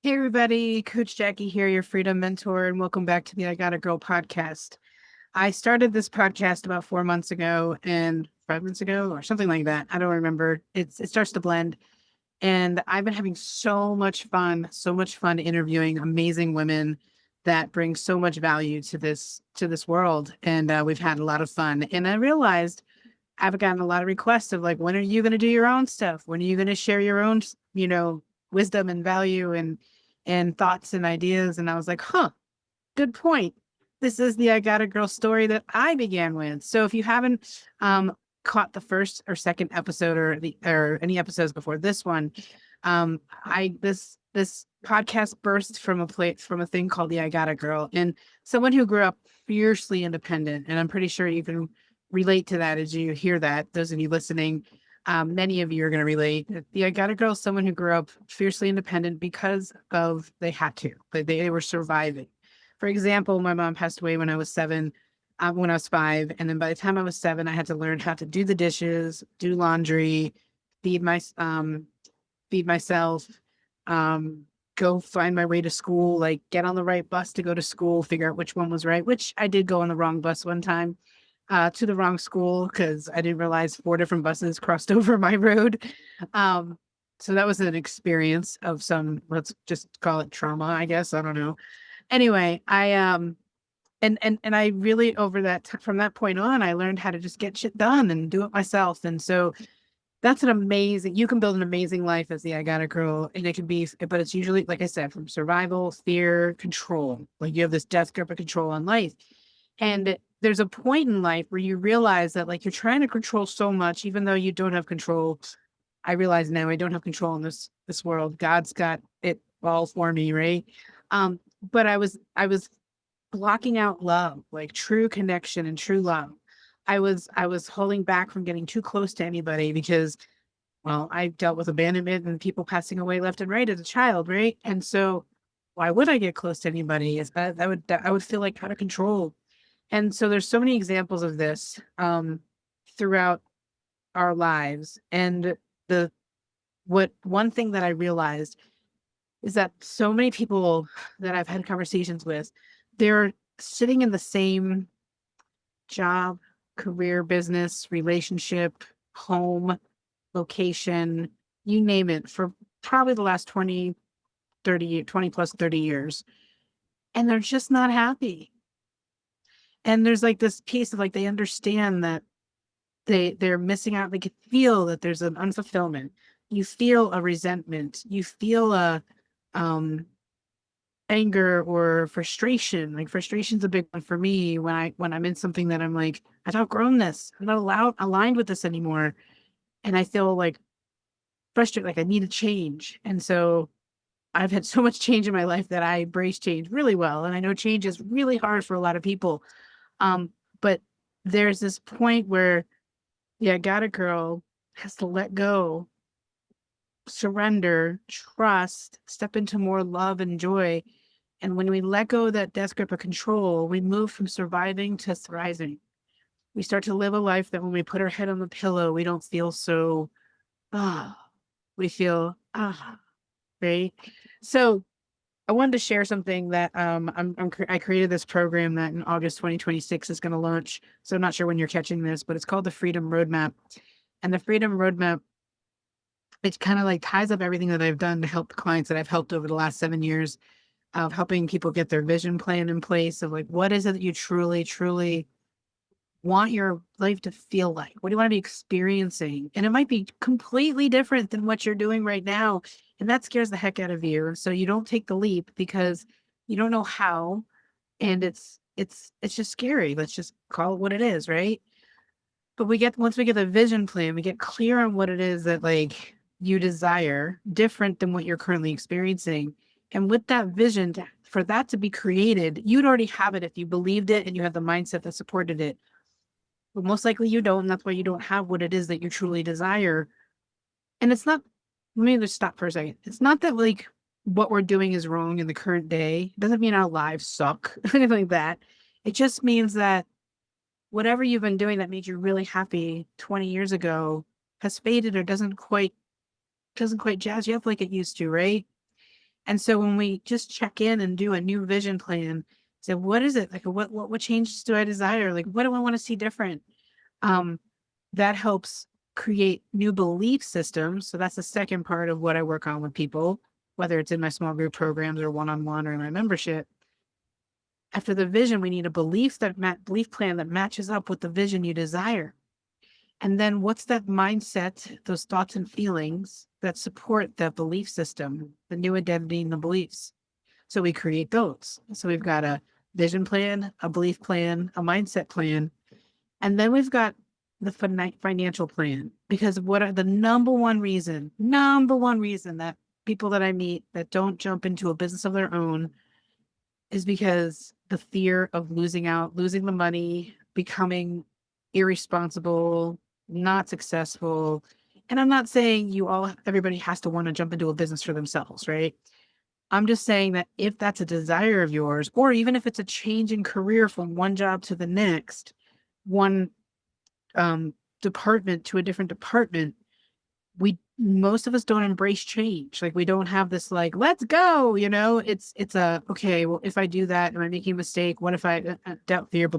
Hey everybody, Coach Jackie here, your freedom mentor, and welcome back to the I Gotta Girl podcast. I started this podcast about 4 months ago and 5 months ago or something like that. I don't remember. It starts to blend. And I've been having so much fun interviewing amazing women that bring so much value to this world. And we've had a lot of fun. And I realized I've gotten a lot of requests of like, when are you going to do your own stuff? When are you going to share your own, wisdom and value and thoughts and ideas? And I was like, good point. This is the I Got a Girl story that I began with. So if you haven't caught the first or second episode or any episodes before this one, this podcast burst from a thing called the I Got a Girl, and someone who grew up fiercely independent. And I'm pretty sure you can relate to that as you hear that. Those of you listening, many of you are going to relate. The I Got a Girl is someone who grew up fiercely independent because of they had to. They were surviving. For example, my mom passed away when I was 7, when I was 5. And then by the time I was 7, I had to learn how to do the dishes, do laundry, feed my, feed myself, go find my way to school, like get on the right bus to go to school, figure out which one was right, which I did go on the wrong bus one time, to the wrong school because I didn't realize 4 different buses crossed over my road. Um, so that was an experience of some, let's just call it trauma, I guess. I don't know. Anyway, and I really from that point on, I learned how to just get shit done and do it myself. And so that's you can build an amazing life as the I Gotta Girl. And it can be, but it's usually, like I said, from survival, fear, control. Like you have this death grip of control on life. And there's a point in life where you realize that like you're trying to control so much, even though you don't have control. I realize now I don't have control in this world. God's got it all for me, right? But I was blocking out love, like true connection and true love. I was holding back from getting too close to anybody because, well, I dealt with abandonment and people passing away left and right as a child, right? And so why would I get close to anybody? Is that I would feel like out of control. And so there's so many examples of this throughout our lives. And the what one thing that I realized is that so many people that I've had conversations with, they're sitting in the same job, career, business, relationship, home, location, you name it, for probably the last 20 plus 30 years. And they're just not happy. And there's like this piece of like, they understand that they're missing out. They can feel that there's an unfulfillment. You feel a resentment. You feel a, um, anger or frustration. Like frustration's a big one for me when I'm in something that I'm like, I've outgrown this. I'm not aligned with this anymore. And I feel like frustrated, like I need a change. And so I've had so much change in my life that I embrace change really well. And I know change is really hard for a lot of people. But there's this point where, yeah, got a girl has to let go, surrender, trust, step into more love and joy. And when we let go of that death grip of control, we move from surviving to thriving. We start to live a life that when we put our head on the pillow, we don't feel so, ah, we feel, right? So I wanted to share something that I created this program that in August 2026 is going to launch. So I'm not sure when you're catching this, but it's called the Freedom Roadmap. And the Freedom Roadmap, it kind of like ties up everything that I've done to help the clients that I've helped over the last 7 years of helping people get their vision plan in place of like, what is it that you truly, truly want your life to feel like? What do you want to be experiencing? And it might be completely different than what you're doing right now. And that scares the heck out of you. So you don't take the leap because you don't know how. And it's just scary. Let's just call it what it is, right? But once we get the vision plan, we get clear on what it is that like you desire, different than what you're currently experiencing. And with that vision, for that to be created, you'd already have it if you believed it and you had the mindset that supported it. But most likely you don't, and that's why you don't have what it is that you truly desire. And it's not, let me just stop for a second. It's not that like what we're doing is wrong in the current day. It doesn't mean our lives suck, anything like that. It just means that whatever you've been doing that made you really happy 20 years ago has faded or doesn't quite jazz you up like it used to, right? And so when we just check in and do a new vision plan, say, what is it? Like, what changes do I desire? Like, what do I want to see different? Um, that helps create new belief systems. So that's the second part of what I work on with people, whether it's in my small group programs or one-on-one or in my membership. After the vision, we need a belief plan that matches up with the vision you desire. And then what's that mindset, those thoughts and feelings that support that belief system, the new identity and the beliefs? So we create those. So we've got a vision plan, a belief plan, a mindset plan, and then we've got the financial plan. Because what are the number one reason that people that I meet that don't jump into a business of their own is because the fear of losing out, losing the money, becoming irresponsible, not successful. And I'm not saying everybody has to want to jump into a business for themselves, right? I'm just saying that if that's a desire of yours, or even if it's a change in career from one job to the next, one department to a different department, most of us don't embrace change. Like we don't have this like, let's go, it's a, okay, well, if I do that, am I making a mistake? What if I doubt fear,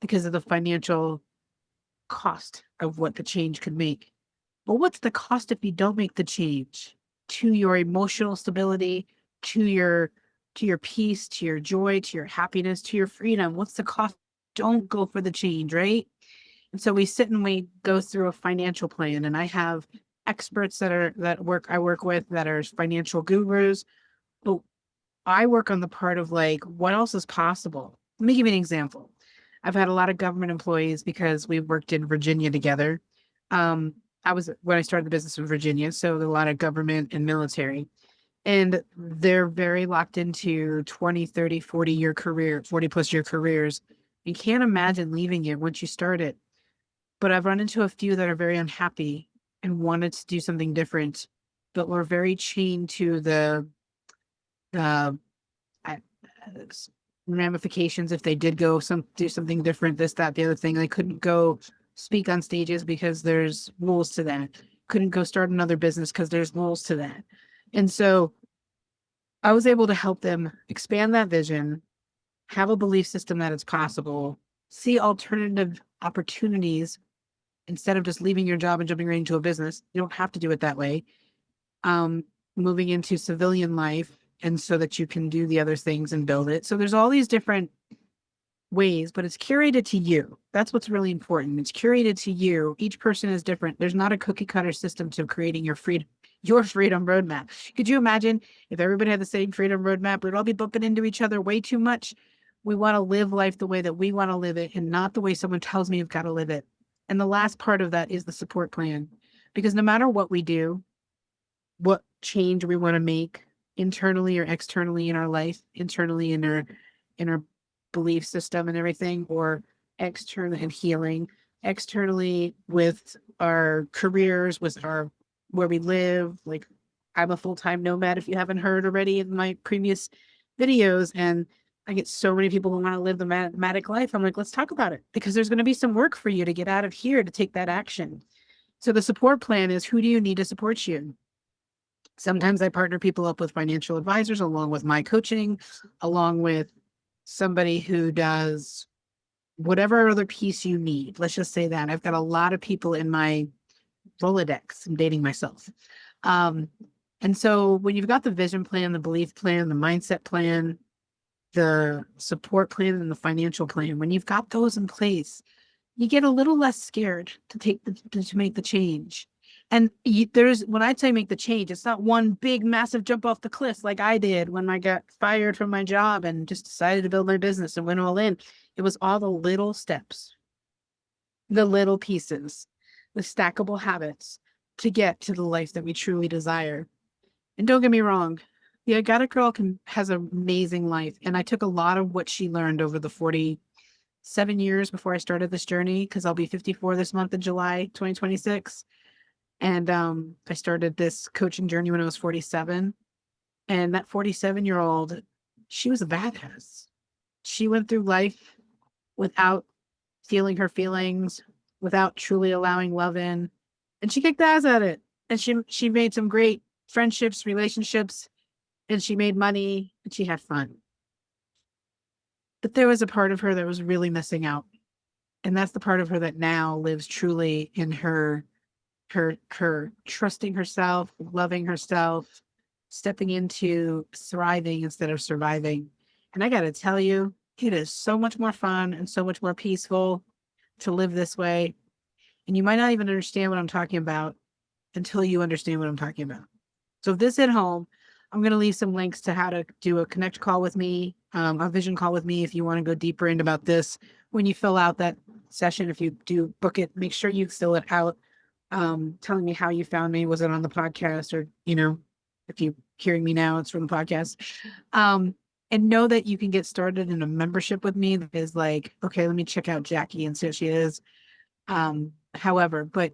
because of the financial cost of what the change could make. But what's the cost if you don't make the change to your emotional stability, to your peace, to your joy, to your happiness, to your freedom? What's the cost? Don't go for the change, right? And so we sit and we go through a financial plan, and I have experts I work with that are financial gurus, but I work on the part of like, what else is possible? Let me give you an example. I've had a lot of government employees because we worked in Virginia together. Um, when I started the business in Virginia, so a lot of government and military, and they're very locked into 20, 30, 40 plus year careers. You can't imagine leaving it once you start it. But I've run into a few that are very unhappy and wanted to do something different, but were very chained to the I- ramifications if they did do something different, this, that, the other thing. They couldn't go speak on stages because there's rules to that. Couldn't go start another business because there's rules to that. And so I was able to help them expand that vision, have a belief system that it's possible, see alternative opportunities instead of just leaving your job and jumping right into a business. You don't have to do it that way. Um, Moving into civilian life, and so that you can do the other things and build it. So there's all these different ways, but it's curated to you. That's what's really important. It's curated to you. Each person is different. There's not a cookie cutter system to creating your freedom roadmap. Could you imagine if everybody had the same freedom roadmap? We'd all be bumping into each other way too much. We want to live life the way that we want to live it and not the way someone tells me you've got to live it. And the last part of that is the support plan. Because no matter what we do, what change we want to make internally or externally in our life, internally in our belief system and everything, or external and healing, externally with our careers, with our where we live. Like I'm a full-time nomad, if you haven't heard already in my previous videos, and I get so many people who want to live the nomadic life. I'm like, let's talk about it, because there's going to be some work for you to get out of here to take that action. So the support plan is, who do you need to support you? Sometimes I partner people up with financial advisors along with my coaching, along with somebody who does whatever other piece you need. Let's just say that I've got a lot of people in my Rolodex. I'm dating myself. Um, and so when you've got the vision plan, the belief plan, the mindset plan, the support plan, and the financial plan, when you've got those in place, you get a little less scared to make the change. And when I say make the change, it's not one big massive jump off the cliff like I did when I got fired from my job and just decided to build my business and went all in. It was all the little steps, the little pieces, the stackable habits to get to the life that we truly desire. And don't get me wrong, the I Got It Girl has an amazing life. And I took a lot of what she learned over the 47 years before I started this journey, because I'll be 54 this month in July 2026. And I started this coaching journey when I was 47. And that 47-year-old, she was a badass. She went through life without feeling her feelings, without truly allowing love in. And she kicked ass at it. And she made some great friendships, relationships, and she made money and she had fun. But there was a part of her that was really missing out. And that's the part of her that now lives truly in her trusting herself, loving herself, stepping into thriving instead of surviving. And I got to tell you, it is so much more fun and so much more peaceful to live this way. And you might not even understand what I'm talking about until you understand what I'm talking about. So if this hit home, I'm going to leave some links to how to do a connect call with me, a vision call with me if you want to go deeper into about this. When you fill out that session, if you do book it, make sure you fill it out, telling me how you found me. Was it on the podcast, or, if you're hearing me now, it's from the podcast. And know that you can get started in a membership with me that is like, okay, let me check out Jackie and see what she is. However, but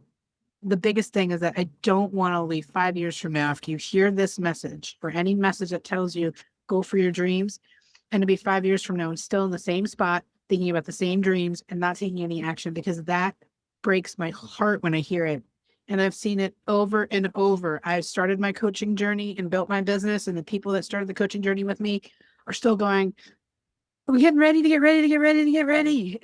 the biggest thing is that I don't want to leave 5 years from now, after you hear this message or any message that tells you go for your dreams, and to be 5 years from now and still in the same spot, thinking about the same dreams and not taking any action, because that breaks my heart when I hear it. And I've seen it over and over. I've started my coaching journey and built my business, and the people that started the coaching journey with me are still going, we're getting ready to get ready to get ready to get ready.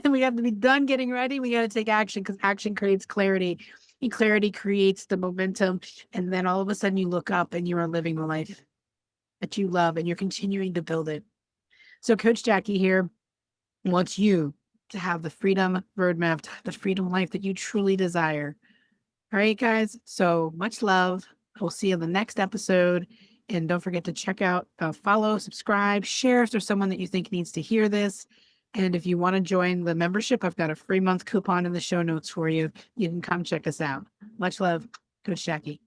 We have to be done getting ready. We got to take action, because action creates clarity, and clarity creates the momentum. And then all of a sudden you look up and you are living the life that you love, and you're continuing to build it. So Coach Jackie here wants you to have the freedom roadmap, the freedom life that you truly desire. All right, guys. So much love. We'll see you in the next episode. And don't forget to check out, follow, subscribe, share if there's someone that you think needs to hear this. And if you want to join the membership, I've got a free month coupon in the show notes for you. You can come check us out. Much love, Coach Jackie.